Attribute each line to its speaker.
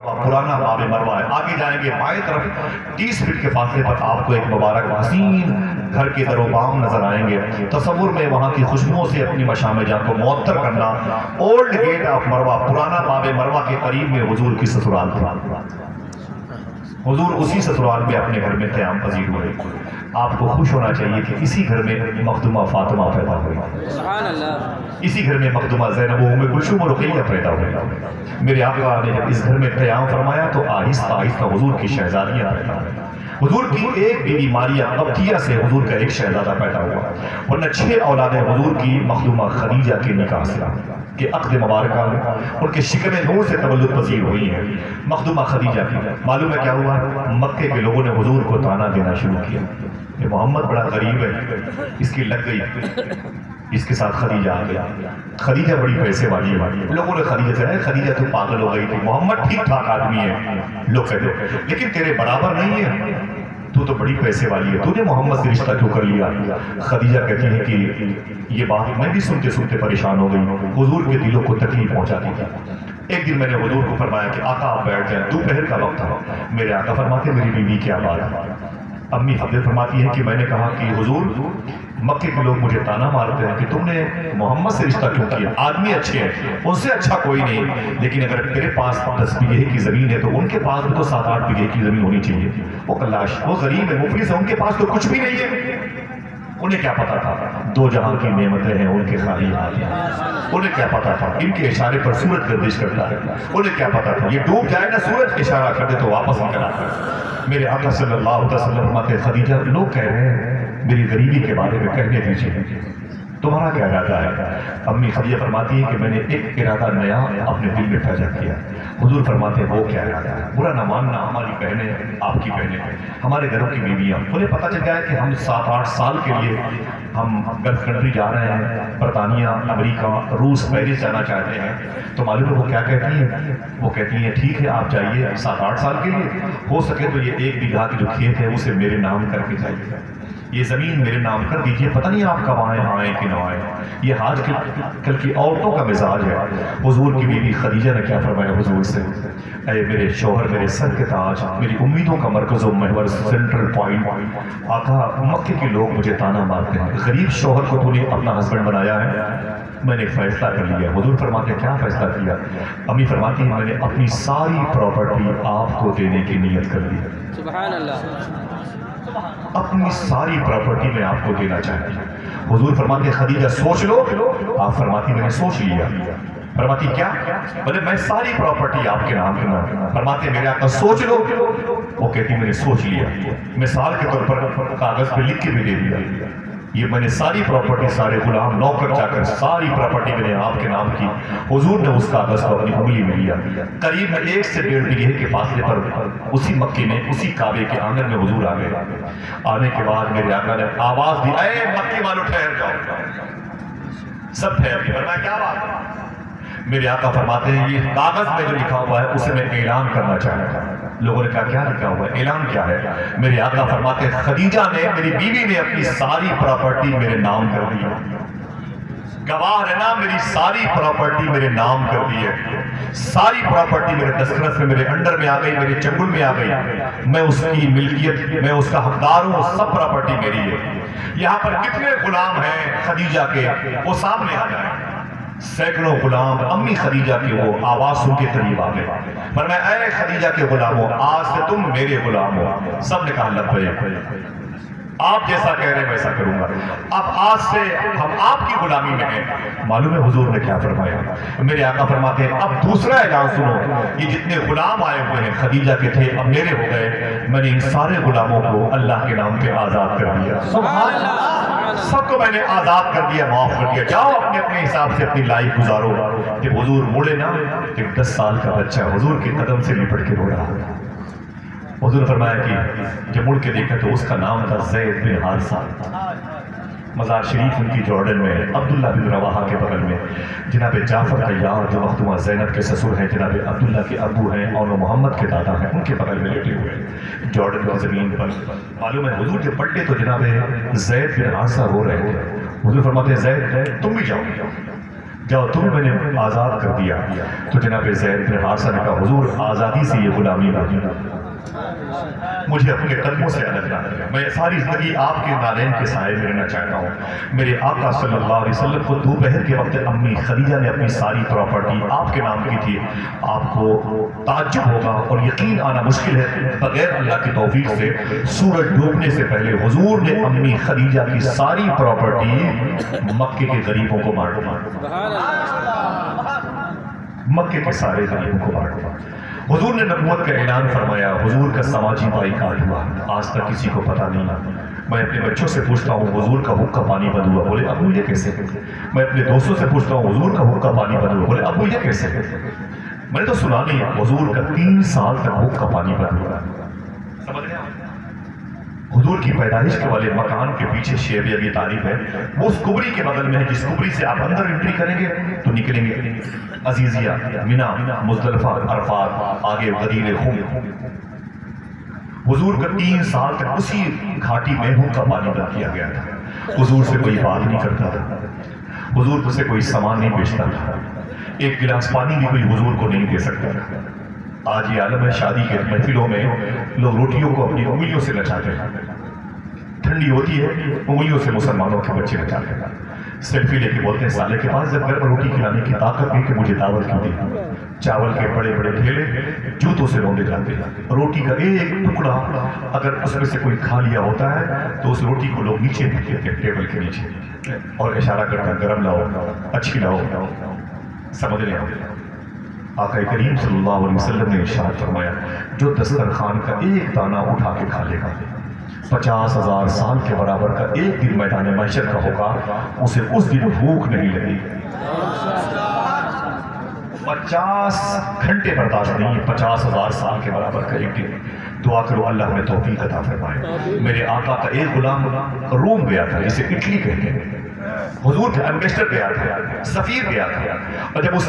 Speaker 1: पुराना बाब मरवा है। आगे जाएंगे बाएं तरफ 30 फीट के फासले पर आपको एक मुबारक हसीन घर के दरोबाम नजर आएंगे। तसव्वुर में वहां की खुशबुओं से अपनी मशाम जान को मुअत्तर करना। ओल्ड गेट ऑफ मरवा, पुराना बाब मरवा के करीब में हुजूर की ससुराल थी। हुजूर उसी ससुराल में अपने घर में क़याम पजीर हुए। आपको खुश होना चाहिए कि इसी घर में मखदूमा फातिमा पैदा हुई, इसी घर में मखदूमा ज़ैनब उम्मे कुलसूम और रुक़ैया पैदा हुई। मेरे आका ने जब इस घर में क़याम फरमाया तो आहिस्ता आहिस्ता हुजूर की शहजादियाँ पैदा हुई। हुजूर की एक बीवी मारिया अब्तिया से हुजूर का एक शहजादा पैदा हुआ, वरना 6 औलादें हुजूर की मखदूमा खदीजा के निकाह से के अक़्द मुबारका में उनके शिकन नूर से तवल्लुद पजीर हुई है। मखदूमा खदीजा की मालूम है क्या हुआ? मक्के के लोगों ने हुजूर को ताना देना शुरू किया, ये मोहम्मद बड़ा गरीब है, इसकी लग गई, इसके साथ खदीजा आ गई। खदीजा बड़ी पैसे वाली है। लोगों ने खदीजा से खदीजा तो पागल हो गई थी, मोहम्मद ठीक ठाक आदमी है लोग कहते, लेकिन तेरे बराबर नहीं है, तू तो बड़ी पैसे वाली है, तूने मोहम्मद से रिश्ता क्यों कर लिया? खदीजा कहती है कि ये बात मैं भी सुनते सुनते परेशान हो गई, हुजूर के दिलों को तकलीफ पहुंचाती थी। एक दिन मैंने हुजूर को फरमाया कि आका आप बैठ जाएं, दोपहर का वक्त था। मेरे आका फरमाते मेरी बीवी क्या बात है? अम्मी हफ्ते फरमाती है कि मैंने कहा कि हुजूर मक्के के लोग मुझे ताना मारते हैं कि तुमने मोहम्मद से रिश्ता क्यों किया? आदमी अच्छे हैं, उनसे अच्छा कोई नहीं, लेकिन अगर तेरे पास 10 बीघे की जमीन है तो उनके पास भी तो 7-8 बीघे की जमीन होनी चाहिए। वो कल्लाश, वो गरीब है, मुफलिस है, उनके पास तो कुछ भी नहीं है। उन्हें क्या पता था 2 जहां की नेमतें हैं उनके खाली हाथ हैं। उन्हें क्या पता था इनके इशारे पर सूरज गर्दिश करता है। उन्हें क्या पता था ये डूब जाए ना सूरज इशारा कर दे तो वापस निकल आता है। मेरे आका सल्लल्लाहु अलैहि वसल्लम फरमाते खदीजा लोग कह रहे हैं मेरी गरीबी के बारे में, कहने दीजिए तुम्हारा क्या इरादा है? अम्मी खदीजा फरमाती है कि मैंने एक इरादा नया अपने दिल में पैदा किया। हुजूर फरमाते हैं वो क्या इरादा है? बुरा ना मानना, हमारी बहनें आपकी बहनें, हमारे घरों की बीवियाँ, उन्हें पता चल गया है कि हम 7-8 साल के लिए हम गल्फ कंट्री जा रहे हैं, बरतानिया, अमेरिका, रूस, पेरिस जाना चाहते हैं। तो मालूम है वो क्या कहती हैं? वो कहती हैं ठीक है आप जाइए 7-8 साल के लिए, हो सके तो ये 1 बीघा की जो खेत है उसे मेरे नाम करके जाइए, ये ज़मीन मेरे नाम कर दीजिए, पता नहीं आप कब आए कि ना आए। ये आज कल की औरतों का मिजाज है। हुजूर की बीवी खदीजा ने क्या फरमाया हुजूर से? ऐ मेरे शौहर, मेरे सर के ताज, मेरी उम्मीदों का मरकज़ और महवर, सेंट्रल पॉइंट, आका मक्के के लोग मुझे ताना मारते हैं, गरीब शौहर को तूने अपना हस्बैंड बनाया है, मैंने फैसला कर लिया। हुजूर फरमाते क्या फैसला किया? अम्मी फरमाती है मैंने अपनी सारी प्रॉपर्टी आपको देने की नीयत कर ली। सुभान अल्लाह, अपनी सारी प्रॉपर्टी मैं आपको देना चाहती हूँ। हुजूर फरमाते खदीजा सोच लो। आप फरमाती मैंने सोच लिया। फरमाती क्या? बोले मैं सारी प्रॉपर्टी आपके नाम करना। फरमाते मेरे आका सोच लो। वो कहती मैंने सोच लिया, मिसाल के तौर पर कागज पे लिख के भी दे दिया, ये मैंने सारी प्रॉपर्टी, सारे गुलाम नौकर जाकर सारी प्रॉपर्टी मैंने आपके नाम की। हुजूर ने उस कागज को अपनी उंगली में लिया। करीब 1 से 1.5 बीघे के फासले पर उसी मक्के में, उसी काबे के आंगन में हुजूर आ गए। आने के बाद मेरे आका ने आवाज दी, ऐ मक्के वालों ठहर जाओ। सब ठहर गए। वरना क्या बात? मेरे आका फरमाते हैं ये कागज में जो लिखा हुआ है उसे मैं ऐलान करना चाहता हूँ। लोगों ने कहा क्या लिखा हुआ है? ऐलान क्या है? मेरे आका फरमाते हैं खदीजा ने, मेरी बीवी ने अपनी सारी प्रॉपर्टी मेरे नाम कर दी है। गवाह रहना, मेरी सारी प्रॉपर्टी मेरे नाम कर दी है। सारी प्रॉपर्टी मेरे दस्तखत में, मेरे अंडर में आ गई, मेरे चंगुल में आ गई। मैं उसकी मिल्कियत, मैं उसका हकदार हूँ, सब प्रॉपर्टी मेरी है। यहाँ पर कितने गुलाम हैं खदीजा के, वो सामने आ जाए। सैकड़ों गुलाम अम्मी खदीजा के वो आवाज सुन के करीब आ गए। पर मैं ऐ खदीजा के गुलामों, आज से तुम मेरे गुलाम हो। सब ने कहा लब्बैक, आप जैसा कह रहे हैं वैसा करूंगा। अब आज से हम आपकी गुलामी में हैं। मालूम है हुजूर ने क्या फरमाया? मेरे आका फरमाते हैं अब दूसरा ऐलान सुनो, ये जितने गुलाम आए हुए हैं खदीजा के थे अब मेरे हो गए। मैंने इन सारे गुलामों को अल्लाह के नाम पे आजाद कर दिया। सुभान अल्लाह, सबको मैंने आजाद कर दिया, माफ कर दिया। जाओ अपने अपने हिसाब से अपनी लाइफ गुजारो। कि हुजूर मुड़े ना, एक 10 साल का बच्चा हुजूर के कदम से लिपट के रो रहा है। हुजूर फरमाया कि जब मुड़ के देखा तो उसका नाम था ज़ैद बिन हारिसा। मज़ार शरीफ उनकी जॉर्डन में, अब्दुल्ला बिन रवाहा के बगल में जनाब जाफर तैयार जो मखदूमा ज़ैनब के ससुर हैं, जनाब अब्दुल्ला के अबू हैं और मोहम्मद के दादा हैं, उनके बगल में लेटे हुए जॉर्डन की ज़मीन पर। मालूम है हुजूर जब पलटे तो जनाब ज़ैद बिन हारिसा रो रहे थे। हुजूर फरमाते हैं ज़ैद तुम भी जाओ। جاؤ تمہیں میں نے آزاد کر دیا. تو جناب زید بن حارثہ نے کہا حضور آزادی سے یہ غلامی نہیں، مجھے اپنے قدموں سے الگ نہ کریں، میں ساری زندگی آپ کے نالین کے سائے میں رہنا چاہتا ہوں. میرے آقا صلی اللہ علیہ وسلم کو دوپہر کے وقت امی خدیجہ نے اپنی ساری پراپرٹی آپ کے نام کی تھی. آپ کو تعجب ہوگا اور یقین آنا مشکل ہے، بغیر اللہ کی توفیق سے سورج ڈوبنے سے پہلے حضور نے امی خدیجہ کی ساری پراپرٹی مکے کے غریبوں کو بانٹ دی. مکے کے سارے غریبوں کو بانٹ دی. حضور نے نبوت کا اعلان فرمایا. حضور کا سماجی بائیکاٹ ہوا، آج تک کسی کو پتہ نہیں. میں اپنے بچوں سے پوچھتا ہوں حضور کا حق کا پانی بند ہوا، بولے ابو یہ کیسے؟ میں اپنے دوستوں سے پوچھتا ہوں حضور کا حق کا پانی بند ہوا، بولے ابو یہ کیسے؟ میں نے تو سنا نہیں، حضور کا 3 سال تک حق کا پانی بند ہوا. سمجھ گئے؟ حضور کی پیدائش کے والے مکان کے پیچھے شیب ابی طالب ہے، وہ اس کبری کے بغل میں ہے، جس کبری سے آپ اندر انٹری کریں گے تو نکلیں گے عزیزیہ، منی، مزدلفہ، عرفات، آگے غدیر خم. حضور کا 3 سال تک اسی گھاٹی میں حق کا پانی بند کیا گیا تھا. حضور سے کوئی بات نہیں کرتا تھا، حضور سے کوئی سامان نہیں بیچتا تھا، ایک گلاس پانی بھی کوئی حضور کو نہیں دے سکتا تھا. آج یہ عالم ہے، شادی کے محفلوں میں لوگ روٹیوں کو اپنی انگلیوں سے نچاتے ہیں، ٹھنڈی ہوتی ہے انگلیوں سے مسلمانوں کے بچے نچاتے ہیں، سیلفی لے کے بولتے ہیں سالے کے پاس جب گھر پر روٹی کھلانے کی طاقت نہیں کہ مجھے دعوت کیوں دی. چاول کے بڑے بڑے ڈھیلے جوتوں سے رونڈے جاتے ہیں. روٹی کا ایک ٹکڑا اگر اس میں سے کوئی کھا لیا ہوتا ہے تو اس روٹی کو لوگ نیچے پھینکتے ہیں ٹیبل کے نیچے اور اشارہ کرتا ہے گرم لاؤ، اچھی لاؤ. سمجھ رہے ہیں؟ آقا کریم صلی اللہ علیہ وسلم نے ارشاد فرمایا جو دسترخوان کا ایک دانہ اٹھا کے کھا لے گا 50,000 سال کے برابر کا ایک دن میدان محشر کا ہوگا، اسے اس دن بھوک نہیں لگے. 50 گھنٹے برداشت نہیں ہے، 50,000 سال کے برابر کا ایک دن. دعا کرو اللہ ہمیں توفیق عطا فرمائے. میرے آقا کا ایک غلام روم گیا تھا جسے اٹلی کہتے ہیں، حضور کا ایمبیسڈر گیا تھا، سفیر گیا تھا، اور جب اس